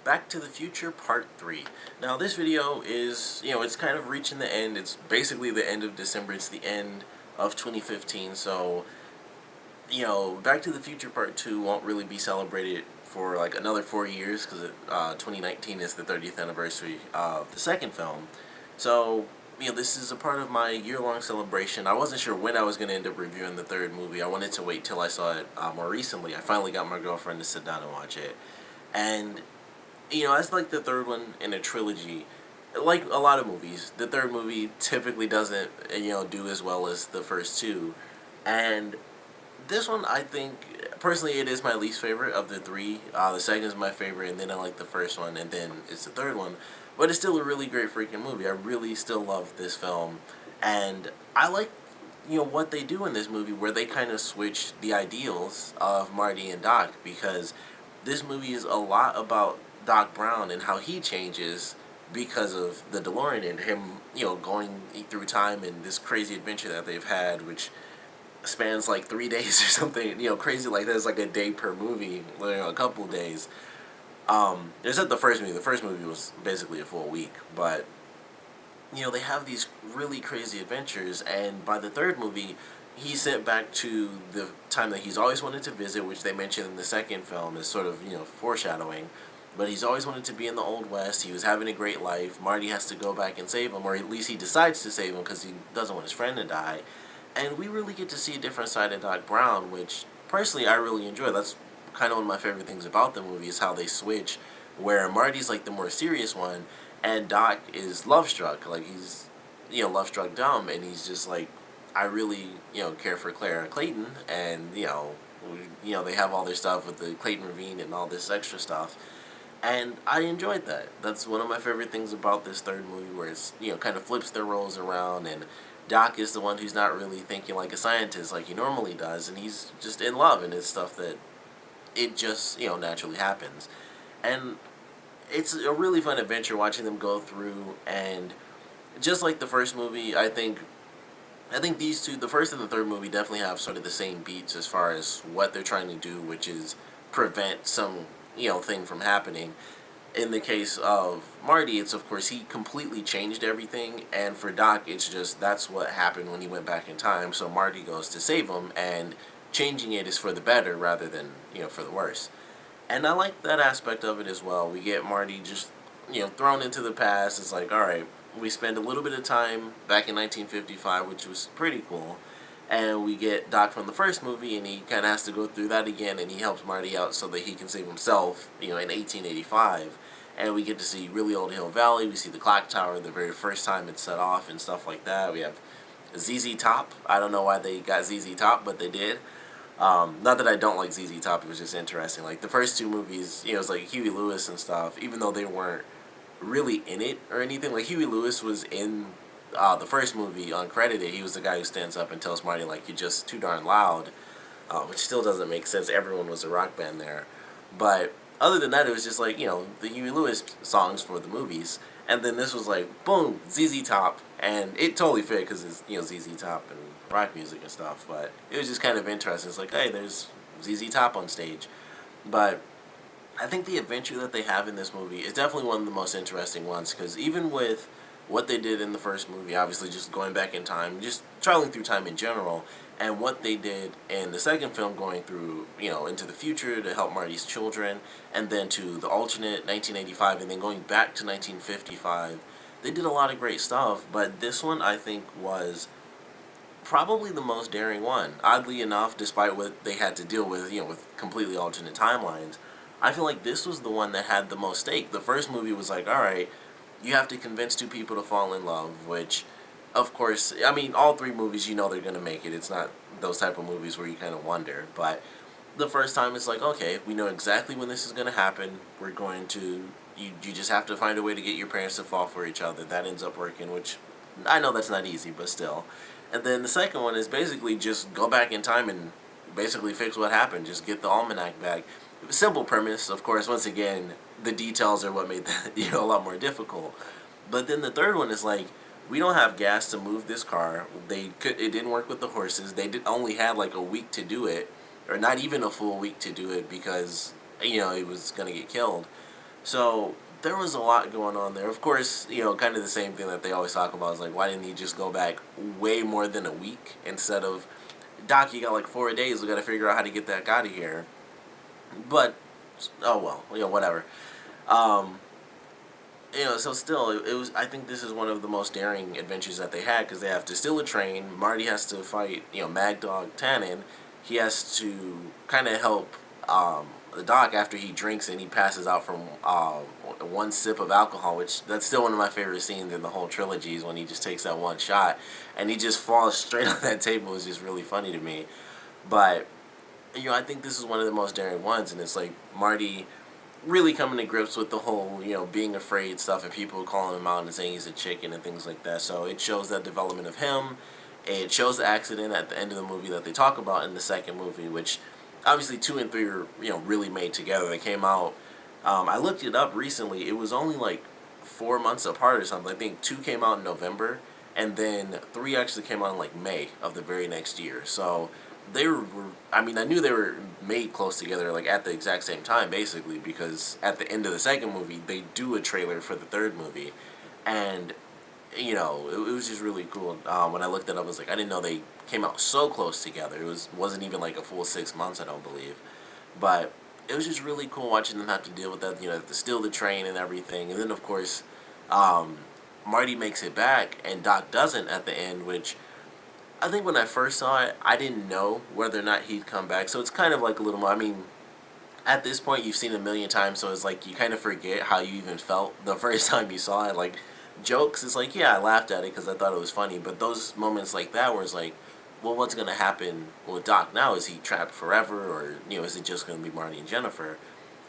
Back to the Future Part 3. Now this video is, it's kind of reaching the end. It's basically the end of December. It's the end of 2015. So, Back to the Future Part 2 won't really be celebrated for like another 4 years because 2019 is the 30th anniversary of the second film. So, this is a part of my year-long celebration. I wasn't sure when I was going to end up reviewing the third movie. I wanted to wait till I saw it more recently. I finally got my girlfriend to sit down and watch it. And that's like the third one in a trilogy. Like a lot of movies, the third movie typically doesn't, do as well as the first two. And this one, I think, personally, it is my least favorite of the three. The second is my favorite, and then I like the first one, and then it's the third one. But it's still a really great freaking movie. I really still love this film. And I like, what they do in this movie where they kind of switch the ideals of Marty and Doc, because this movie is a lot about Doc Brown and how he changes because of the DeLorean and him, going through time and this crazy adventure that they've had, which spans like 3 days or something, crazy like that. It's like a day per movie, a couple days. There's not the first movie. The first movie was basically a full week, but they have these really crazy adventures, and by the third movie, he's sent back to the time that he's always wanted to visit, which they mentioned in the second film as sort of, foreshadowing. But he's always wanted to be in the Old West. He was having a great life. Marty has to go back and save him, or at least he decides to save him because he doesn't want his friend to die. And we really get to see a different side of Doc Brown, which personally I really enjoy. That's kind of one of my favorite things about the movie is how they switch, where Marty's like the more serious one, and Doc is love-struck. Like he's, love-struck dumb, and he's just like, I really, care for Clara Clayton, and, they have all their stuff with the Clayton Ravine and all this extra stuff. And I enjoyed that. That's one of my favorite things about this third movie, where it's, kind of flips their roles around, and Doc is the one who's not really thinking like a scientist like he normally does, and he's just in love, and it's stuff that it just, naturally happens. And it's a really fun adventure watching them go through, and just like the first movie, I think these two, the first and the third movie, definitely have sort of the same beats as far as what they're trying to do, which is prevent some, thing from happening. In the case of Marty, it's of course he completely changed everything, and for Doc, it's just that's what happened when he went back in time, so Marty goes to save him, and changing it is for the better rather than, for the worse. And I like that aspect of it as well. We get Marty just, thrown into the past. It's like, alright, we spend a little bit of time back in 1955, which was pretty cool. And we get Doc from the first movie, and he kind of has to go through that again, and he helps Marty out so that he can save himself, in 1885. And we get to see really old Hill Valley. We see the clock tower the very first time it's set off and stuff like that. We have ZZ Top. I don't know why they got ZZ Top, but they did. Not that I don't like ZZ Top, it was just interesting. Like, the first two movies, it was like Huey Lewis and stuff, even though they weren't really in it or anything. Like, Huey Lewis was in the first movie uncredited. He was the guy who stands up and tells Marty, like, you're just too darn loud, which still doesn't make sense. Everyone was a rock band there. But other than that, it was just like, the Huey Lewis songs for the movies. And then this was like, boom, ZZ Top. And it totally fit because it's, ZZ Top and rock music and stuff. But it was just kind of interesting. It's like, hey, there's ZZ Top on stage. But I think the adventure that they have in this movie is definitely one of the most interesting ones, because even with what they did in the first movie, obviously just going back in time, just traveling through time in general, and what they did in the second film going through, into the future to help Marty's children, and then to the alternate 1985, and then going back to 1955, they did a lot of great stuff, but this one I think was probably the most daring one. Oddly enough, despite what they had to deal with, with completely alternate timelines, I feel like this was the one that had the most stake. The first movie was like, alright, you have to convince two people to fall in love, which, of course, I mean, all three movies, they're going to make it. It's not those type of movies where you kind of wonder. But the first time, it's like, okay, we know exactly when this is going to happen. We're going to, you just have to find a way to get your parents to fall for each other. That ends up working, which I know that's not easy, but still. And then the second one is basically just go back in time and basically fix what happened. Just get the almanac back. Simple premise, of course. Once again, the details are what made that a lot more difficult. But then the third one is like, we don't have gas to move this car. It didn't work with the horses. They only had like a week to do it, or not even a full week to do it, because it was gonna get killed. So there was a lot going on there. Of course, kind of the same thing that they always talk about is like, why didn't he just go back way more than a week instead of, Doc, you got like 4 days. We got to figure out how to get that out of here. But oh well, whatever. Um, so still, it was. I think this is one of the most daring adventures that they had because they have to steal a train. Marty has to fight, Mad Dog Tannen. He has to kind of help the Doc after he drinks and he passes out from one sip of alcohol, which that's still one of my favorite scenes in the whole trilogy is when he just takes that one shot and he just falls straight on that table. It's just really funny to me. But I think this is one of the most daring ones, and it's like Marty really coming to grips with the whole, being afraid stuff and people calling him out and saying he's a chicken and things like that. So it shows that development of him. It shows the accident at the end of the movie that they talk about in the second movie, which obviously 2 and 3 are, really made together. They came out, I looked it up recently. It was only like 4 months apart or something. I think 2 came out in November, and then 3 actually came out in like May of the very next year. So they were, I mean, I knew they were made close together, like at the exact same time, basically, because at the end of the second movie, they do a trailer for the third movie, and it was just really cool. When I looked it up, I was like, I didn't know they came out so close together. Wasn't even like a full 6 months, I don't believe, but it was just really cool watching them have to deal with that. To steal the train and everything, and then of course, Marty makes it back, and Doc doesn't at the end, which I think when I first saw it, I didn't know whether or not he'd come back. So it's kind of like a little more. I mean, at this point, you've seen it a million times, so it's like you kind of forget how you even felt the first time you saw it. Like, jokes, it's like, yeah, I laughed at it because I thought it was funny. But those moments like that where it's like, well, what's going to happen with Doc now? Is he trapped forever? Or, is it just going to be Marty and Jennifer?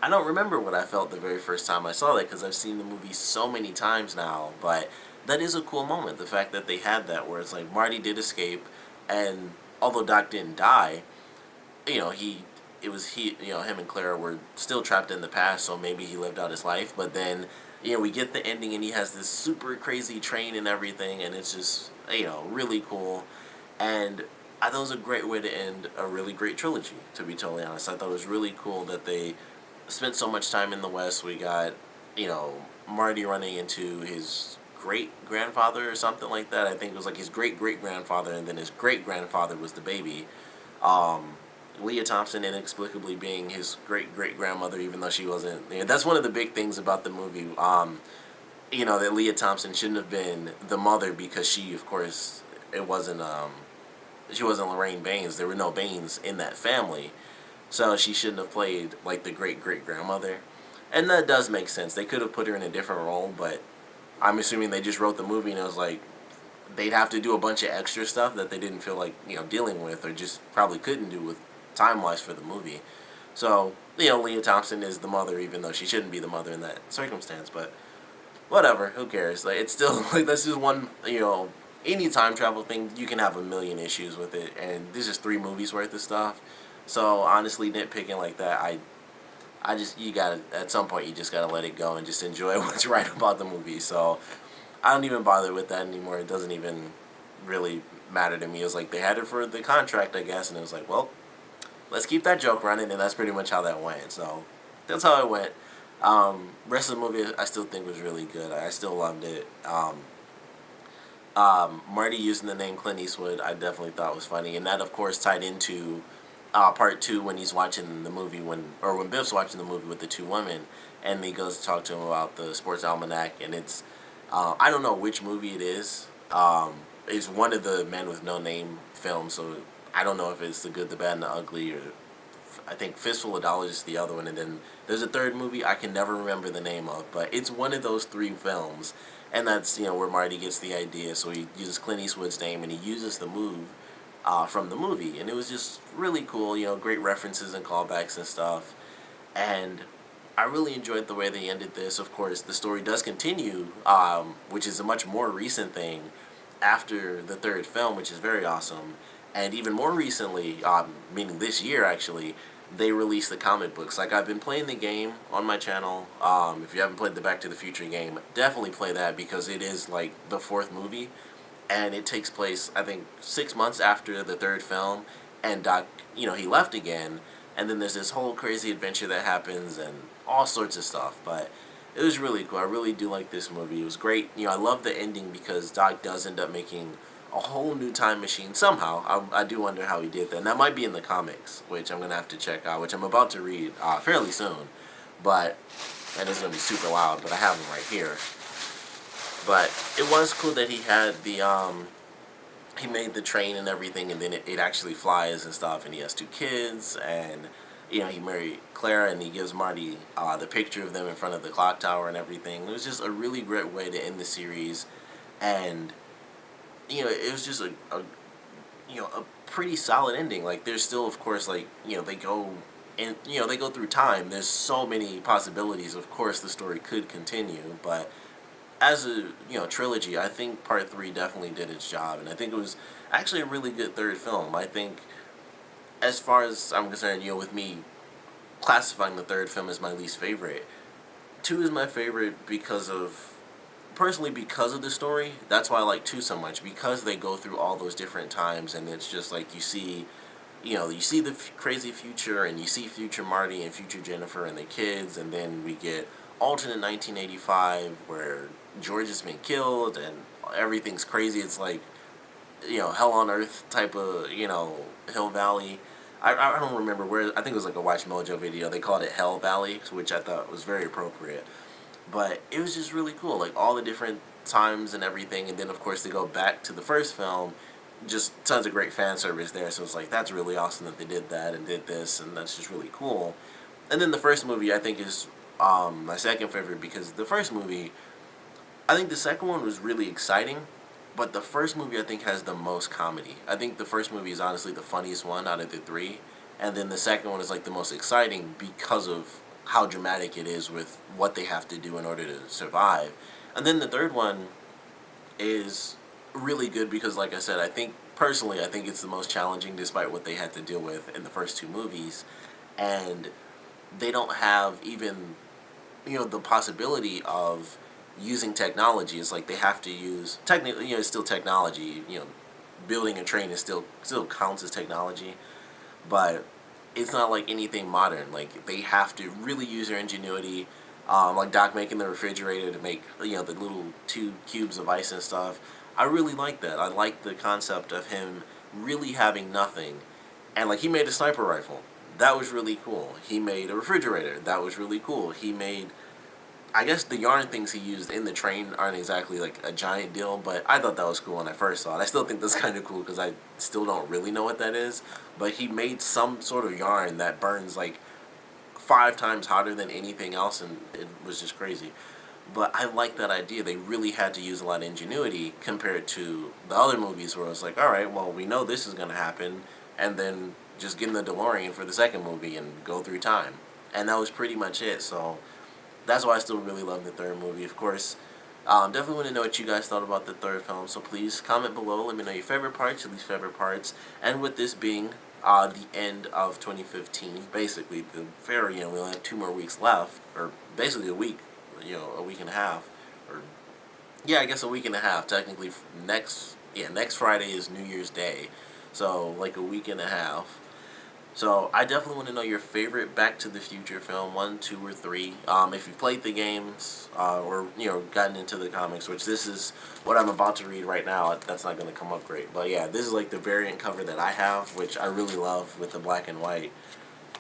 I don't remember what I felt the very first time I saw that because I've seen the movie so many times now. But that is a cool moment. The fact that they had that where it's like Marty did escape, and although Doc didn't die, him and Clara were still trapped in the past, so maybe he lived out his life. But then, we get the ending and he has this super crazy train and everything, and it's just, really cool. And I thought it was a great way to end a really great trilogy, to be totally honest. I thought it was really cool that they spent so much time in the West. We got, Marty running into his great-grandfather or something like that. I think it was like his great-great-grandfather, and then his great-grandfather was the baby. Leah Thompson inexplicably being his great-great-grandmother, even though she wasn't. That's one of the big things about the movie, that Leah Thompson shouldn't have been the mother because she, of course, she wasn't Lorraine Baines. There were no Baines in that family. So she shouldn't have played, like, the great-great-grandmother. And that does make sense. They could have put her in a different role, but I'm assuming they just wrote the movie and it was like they'd have to do a bunch of extra stuff that they didn't feel like, dealing with or just probably couldn't do with time-wise for the movie. So, Leah Thompson is the mother even though she shouldn't be the mother in that circumstance, but whatever, who cares? Like, it's still, like, this is one, any time travel thing, you can have a million issues with it, and this is 3 movies worth of stuff. So, honestly, nitpicking like that, you gotta, at some point, you just gotta let it go and just enjoy what's right about the movie. So, I don't even bother with that anymore. It doesn't even really matter to me. It was like, they had it for the contract, I guess, and it was like, well, let's keep that joke running, and that's pretty much how that went. So, that's how it went. Rest of the movie, I still think was really good. I still loved it. Marty using the name Clint Eastwood, I definitely thought was funny, and that, of course, tied into part 2 when he's watching the movie when Biff's watching the movie with the 2 women, and he goes to talk to him about the sports almanac, and it's I don't know which movie it is. It's one of the Men with No Name films, so I don't know if it's The Good, the Bad, and the Ugly, or I think Fistful of Dollars is the other one, and then there's a third movie I can never remember the name of, but it's one of those 3 films, and that's where Marty gets the idea. So he uses Clint Eastwood's name, and he uses the move from the movie, and it was just really cool. Great references and callbacks and stuff, and I really enjoyed the way they ended this. Of course, the story does continue, which is a much more recent thing after the 3rd film, which is very awesome. And even more recently, meaning this year actually, they released the comic books. Like, I've been playing the game on my channel. If you haven't played the Back to the Future game, definitely play that because it is like the 4th movie. And it takes place, I think, 6 months after the 3rd film. And Doc, he left again. And then there's this whole crazy adventure that happens and all sorts of stuff. But it was really cool. I really do like this movie. It was great. You know, I love the ending because Doc does end up making a whole new time machine somehow. I do wonder how he did that. And that might be in the comics, which I'm going to have to check out, which I'm about to read fairly soon. But, and it's going to be super loud, but I have them right here. But it was cool that he had the, he made the train and everything, and then it actually flies and stuff, and he has two kids, and, you know, he married Clara, and he gives Marty the picture of them in front of the clock tower and everything. It was just a really great way to end the series, and, you know, it was just a pretty solid ending. Like, there's still, of course, like, you know, they go, and, you know, they go through time. There's so many possibilities. Of course, the story could continue, but as a, you know, trilogy, I think part 3 definitely did its job, and I think it was actually a really good third film. I think, as far as I'm concerned, you know, with me classifying the third film as my least favorite, 2 is my favorite because of, personally, because of the story. That's why I like 2 so much, because they go through all those different times, and it's just like you see, you know, you see the crazy future, and you see future Marty and future Jennifer and the kids, and then we get alternate 1985 where George has been killed and everything's crazy. It's like, you know, hell on earth type of, you know, Hill Valley. I don't remember where, I think it was like a Watch Mojo video. They called it Hell Valley, which I thought was very appropriate. But it was just really cool, like all the different times and everything. And then, of course, they go back to the first film. Just tons of great fan service there. So it's like, that's really awesome that they did that and did this, and that's just really cool. And then the first movie, I think, is my second favorite, because the first movie, I think the second one was really exciting, but the first movie, I think, has the most comedy. I think the first movie is honestly the funniest one out of the 3, and then the second one is like the most exciting because of how dramatic it is with what they have to do in order to survive. And then the third one is really good because, like I said, I think, personally, I think it's the most challenging despite what they had to deal with in the first 2 movies. And they don't have even, you know, the possibility of using technology. It's like they have to use, technically, you know, it's still technology. You know, building a train is still counts as technology, but it's not like anything modern. Like, they have to really use their ingenuity. Like Doc making the refrigerator to make, you know, the little 2 cubes of ice and stuff. I really like that. I like the concept of him really having nothing, and like he made a sniper rifle. That was really cool. He made a refrigerator. That was really cool. He made, I guess the yarn things he used in the train aren't exactly like a giant deal, but I thought that was cool when I first saw it. I still think that's kind of cool because I still don't really know what that is. But he made some sort of yarn that burns like 5 times hotter than anything else, and it was just crazy. But I like that idea. They really had to use a lot of ingenuity compared to the other movies where it was like, all right, well, we know this is going to happen, and then just get in the DeLorean for the second movie and go through time. And that was pretty much it. So that's why I still really love the third movie. Of course, definitely want to know what you guys thought about the third film. So please comment below. Let me know your favorite parts, your least favorite parts. And with this being the end of 2015, basically the very end, we only have 2 more weeks left, or basically a week, you know, a week and a half, or yeah, I guess a week and a half. Technically, next Friday is New Year's Day, so like a week and a half. So I definitely want to know your favorite Back to the Future film, 1, 2, or 3. If you've played the games or, you know, gotten into the comics, which this is what I'm about to read right now. That's not going to come up great, but yeah, this is like the variant cover that I have, which I really love with the black and white.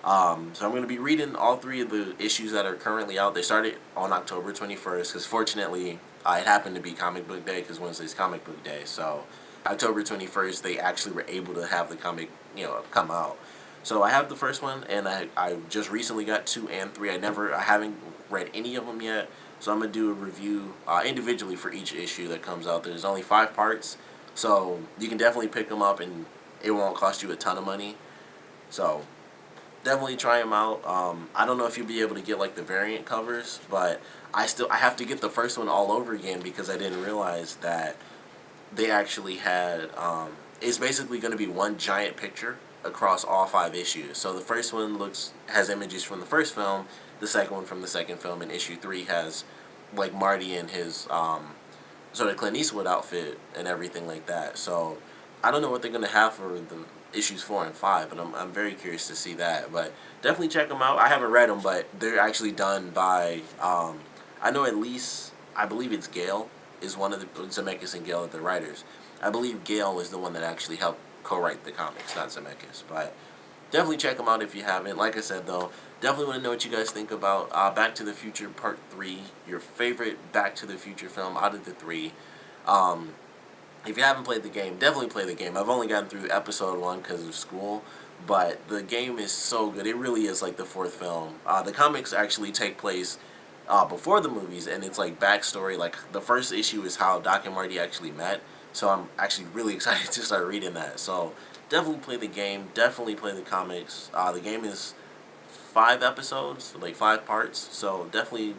So I'm going to be reading all 3 of the issues that are currently out. They started on October 21st because fortunately it happened to be comic book day because Wednesday's comic book day. So October 21st they actually were able to have the comic, you know, come out. So I have the first one, and I just recently got 2 and 3. I haven't read any of them yet, so I'm going to do a review individually for each issue that comes out. There's only 5 parts, so you can definitely pick them up, and it won't cost you a ton of money. So definitely try them out. I don't know if you'll be able to get like the variant covers, but I have to get the first one all over again because I didn't realize that they actually had, it's basically going to be one giant picture across all 5 issues. So the first one has images from the first film, the second one from the second film, and issue 3 has like Marty in his sort of Clint Eastwood outfit and everything like that. So I don't know what they're going to have for the issues 4 and 5, but I'm very curious to see that. But definitely check them out. I haven't read them, but they're actually done by I know at least, I believe it's Gail, is one of the, Zemeckis and Gail are the writers. I believe Gail is the one that actually helped co-write the comics, not Zemeckis. But definitely check them out if you haven't. Like I said, though, definitely want to know what you guys think about Back to the Future Part 3, your favorite Back to the Future film out of the three. Um, if you haven't played the game, definitely play the game. I've only gotten through episode 1 because of school, but the game is so good. It really is like the fourth film. The comics actually take place before the movies, and it's like backstory. Like the first issue is how Doc and Marty actually met. So I'm actually really excited to start reading that. So definitely play the game. Definitely play the comics. The game is 5 episodes, like 5 parts. So definitely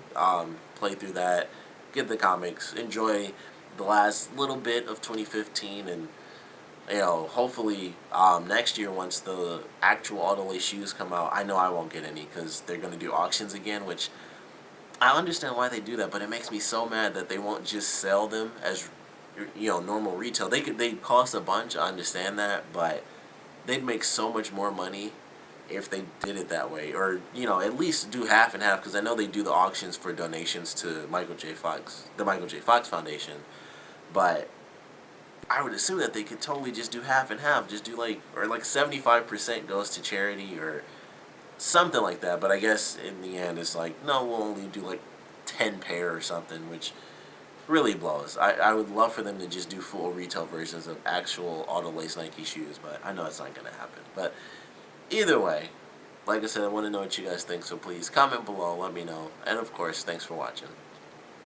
play through that. Get the comics. Enjoy the last little bit of 2015, and hopefully next year once the actual Autolay shoes come out. I know I won't get any because they're gonna do auctions again, which I understand why they do that, but it makes me so mad that they won't just sell them as normal retail. They'd cost a bunch. I understand that, but they'd make so much more money if they did it that way, or at least do half and half, because I know they do the auctions for donations to the Michael J. Fox Foundation, but I would assume that they could totally just do half and half, just do like 75% goes to charity or something like that. But I guess in the end it's like, no, we'll only do like 10 pair or something, which really blows. I would love for them to just do full retail versions of actual auto lace Nike shoes, but I know it's not going to happen. But either way, like I said, I want to know what you guys think, so please comment below, let me know, and of course, thanks for watching.